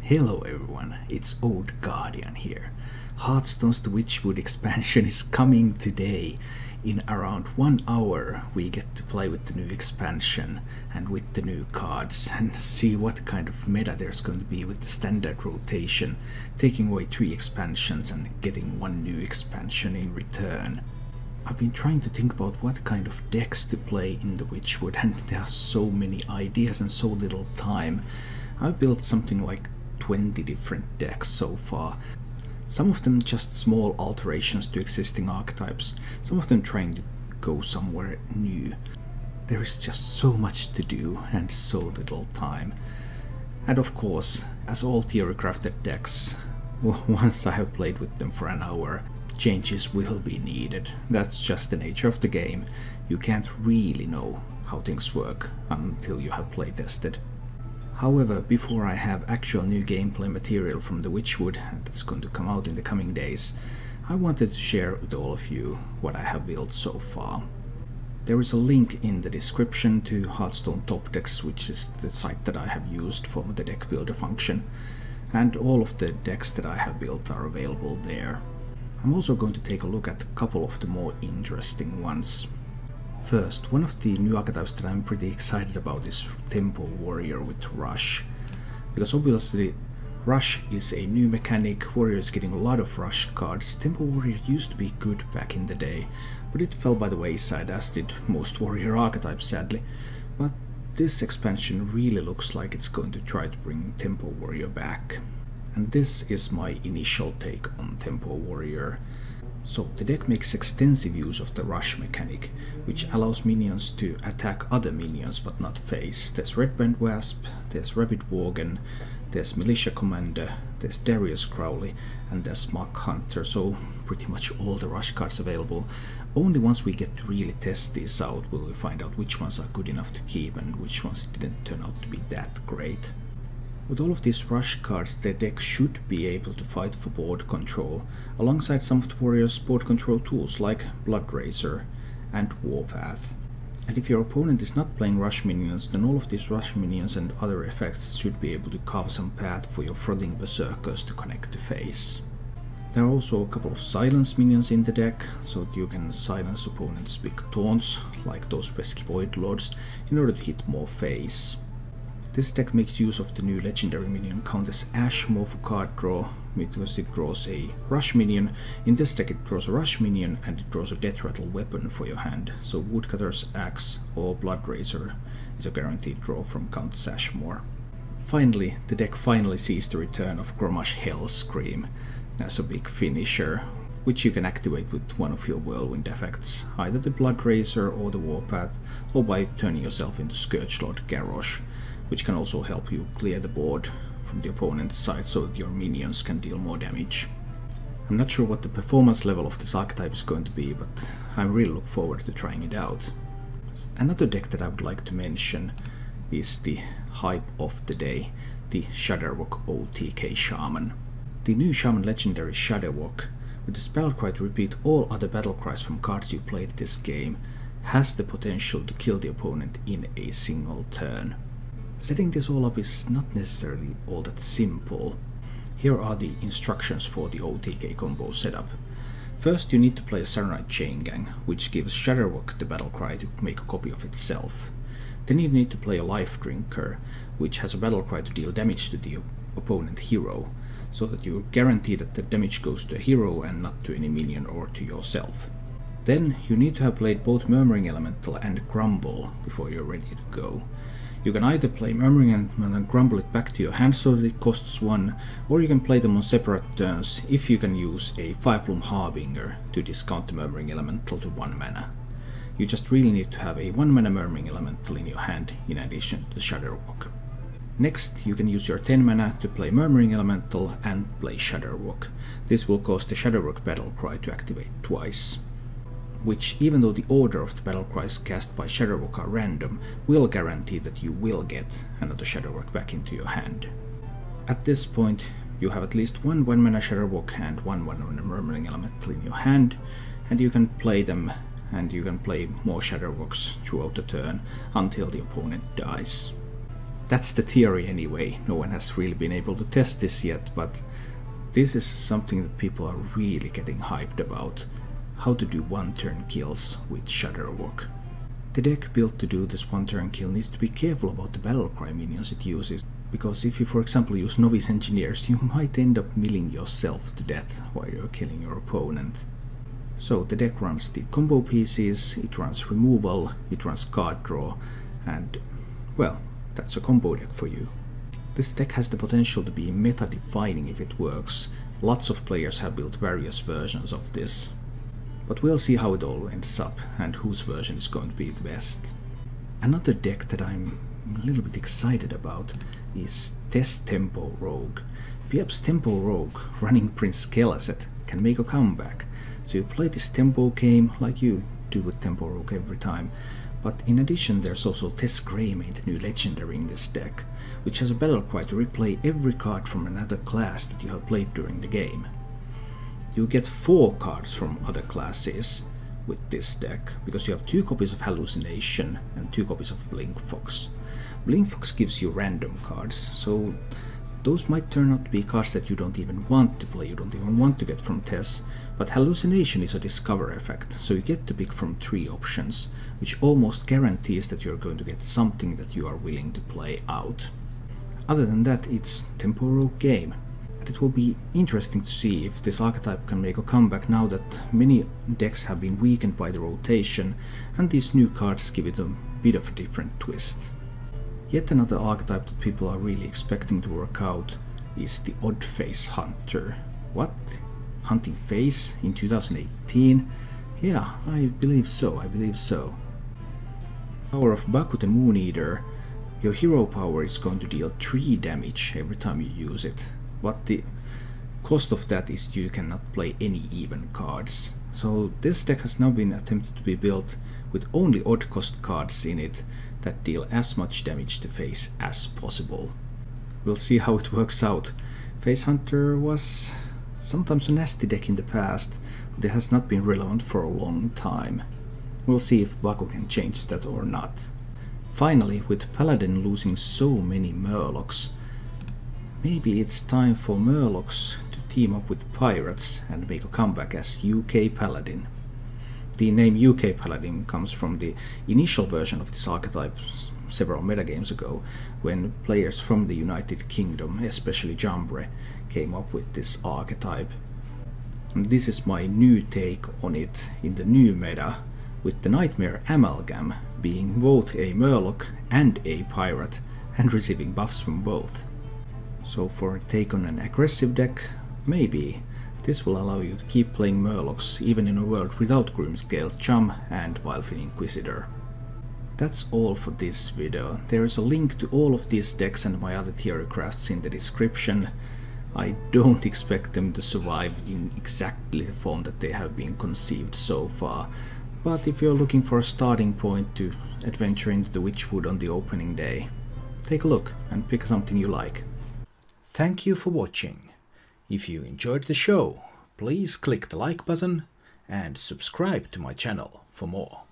Hello everyone, it's Old Guardian here. Hearthstone's The Witchwood expansion is coming today. In around 1 hour we get to play with the new expansion and with the new cards and see what kind of meta there's going to be with the standard rotation, taking away 3 expansions and getting 1 new expansion in return. I've been trying to think about what kind of decks to play in the Witchwood, and there are so many ideas and so little time. I've built something like 20 different decks so far. Some of them just small alterations to existing archetypes, some of them trying to go somewhere new. There is just so much to do and so little time. And of course, as all theorycrafted decks, once I have played with them for an hour, changes will be needed. That's just the nature of the game. You can't really know how things work until you have playtested. However, before I have actual new gameplay material from the Witchwood that's going to come out in the coming days, I wanted to share with all of you what I have built so far. There is a link in the description to Hearthstone Top Decks, which is the site that I have used for the deck builder function, and all of the decks that I have built are available there. I'm also going to take a look at a couple of the more interesting ones. First, one of the new archetypes that I'm pretty excited about is Tempo Warrior with Rush. Because obviously Rush is a new mechanic, Warrior is getting a lot of Rush cards. Tempo Warrior used to be good back in the day, but it fell by the wayside, as did most Warrior archetypes sadly. But this expansion really looks like it's going to try to bring Tempo Warrior back. And this is my initial take on Tempo Warrior. So the deck makes extensive use of the rush mechanic, which allows minions to attack other minions but not face. There's Red Band Wasp, there's Rabid Worgen, there's Militia Commander, there's Darius Crowley, and there's Mach Hunter, so pretty much all the rush cards available. Only once we get to really test these out will we find out which ones are good enough to keep and which ones didn't turn out to be that great. With all of these rush cards, the deck should be able to fight for board control, alongside some of the warrior's board control tools like Bloodrazor and Warpath. And if your opponent is not playing rush minions, then all of these rush minions and other effects should be able to carve some path for your Frothing Berserkers to connect to face. There are also a couple of silence minions in the deck, so that you can silence opponents' big taunts, like those pesky Void Lords, in order to hit more face. This deck makes use of the new legendary minion Countess Ashmore for card draw, because it draws a rush minion. In this deck it draws a rush minion and it draws a death rattle weapon for your hand, so Woodcutter's Axe or Bloodrazor is a guaranteed draw from Countess Ashmore. Finally, the deck finally sees the return of Grommash Hellscream as a big finisher, which you can activate with one of your whirlwind effects, either the Bloodrazor or the Warpath, or by turning yourself into Scourgelord Garrosh, which can also help you clear the board from the opponent's side so that your minions can deal more damage. I'm not sure what the performance level of this archetype is going to be, but I really look forward to trying it out. Another deck that I would like to mention is the hype of the day, the Shudderwock OTK Shaman. The new Shaman legendary Shudderwock, with the spellcry to repeat all other battle cries from cards you played this game, has the potential to kill the opponent in a single turn. Setting this all up is not necessarily all that simple. Here are the instructions for the OTK combo setup. First, you need to play a Saronite Chain Gang, which gives Shudderwock the battle cry to make a copy of itself. Then you need to play a Life Drinker, which has a battle cry to deal damage to the opponent hero, so that you guarantee that the damage goes to a hero and not to any minion or to yourself. Then you need to have played both Murmuring Elemental and Grumble before you're ready to go. You can either play Murmuring Elemental and Grumble it back to your hand so that it costs 1, or you can play them on separate turns if you can use a Fireplume Harbinger to discount the Murmuring Elemental to 1 mana. You just really need to have a 1 mana Murmuring Elemental in your hand in addition to the Shudderwock. Next, you can use your 10 mana to play Murmuring Elemental and play Shudderwock. This will cause the Shudderwock battle cry to activate twice, which, even though the order of the battle cries cast by Shudderwock are random, will guarantee that you will get another Shudderwock back into your hand. At this point, you have at least one 1 mana Shudderwock and one 1 mana Murmuring Elemental in your hand, and you can play them, and you can play more Shudderwocks throughout the turn until the opponent dies. That's the theory anyway. No one has really been able to test this yet, but this is something that people are really getting hyped about. How to do one-turn kills with Shudderwock. The deck built to do this one-turn kill needs to be careful about the battlecry minions it uses, because if you for example use novice engineers, you might end up milling yourself to death while you're killing your opponent. So the deck runs the combo pieces, it runs removal, it runs card draw, and well, that's a combo deck for you. This deck has the potential to be meta-defining if it works. Lots of players have built various versions of this. But we'll see how it all ends up and whose version is going to be the best. Another deck that I'm a little bit excited about is Tess Tempo Rogue. Perhaps Tempo Rogue running Prince Kelazet can make a comeback. So you play this tempo game like you do with Tempo Rogue every time. But in addition there's also Tess Greymane, the new legendary in this deck, which has a battlecry to replay every card from another class that you have played during the game. You get 4 cards from other classes with this deck, because you have 2 copies of Hallucination and 2 copies of Blink Fox. Blink Fox gives you random cards, so those might turn out to be cards that you don't even want to play, you don't even want to get from Tess, but Hallucination is a discover effect, so you get to pick from 3 options, which almost guarantees that you're going to get something that you are willing to play out. Other than that, it's Tempo Rogue game. And it will be interesting to see if this archetype can make a comeback now that many decks have been weakened by the rotation, and these new cards give it a bit of a different twist. Yet another archetype that people are really expecting to work out is the Odd Face Hunter. What? Hunting face in 2018? Yeah, I believe so, Power of Baku the Moon Eater. Your hero power is going to deal 3 damage every time you use it. What the cost of that is you cannot play any even cards. So this deck has now been attempted to be built with only odd cost cards in it that deal as much damage to face as possible. We'll see how it works out. Face Hunter was sometimes a nasty deck in the past, but it has not been relevant for a long time. We'll see if Baku can change that or not. Finally, with Paladin losing so many Murlocs, maybe it's time for Murlocs to team up with Pirates and make a comeback as UK Paladin. The name UK Paladin comes from the initial version of this archetype several metagames ago, when players from the United Kingdom, especially Jambre, came up with this archetype. And this is my new take on it in the new meta, with the Nightmare Amalgam being both a Murloc and a Pirate, and receiving buffs from both. So for a take on an aggressive deck, maybe this will allow you to keep playing Murlocs even in a world without Grimscale's Chum and Vilefin Inquisitor. That's all for this video. There is a link to all of these decks and my other theory crafts in the description. I don't expect them to survive in exactly the form that they have been conceived so far, but if you're looking for a starting point to adventure into the Witchwood on the opening day, take a look and pick something you like. Thank you for watching. If you enjoyed the show, please click the like button and subscribe to my channel for more.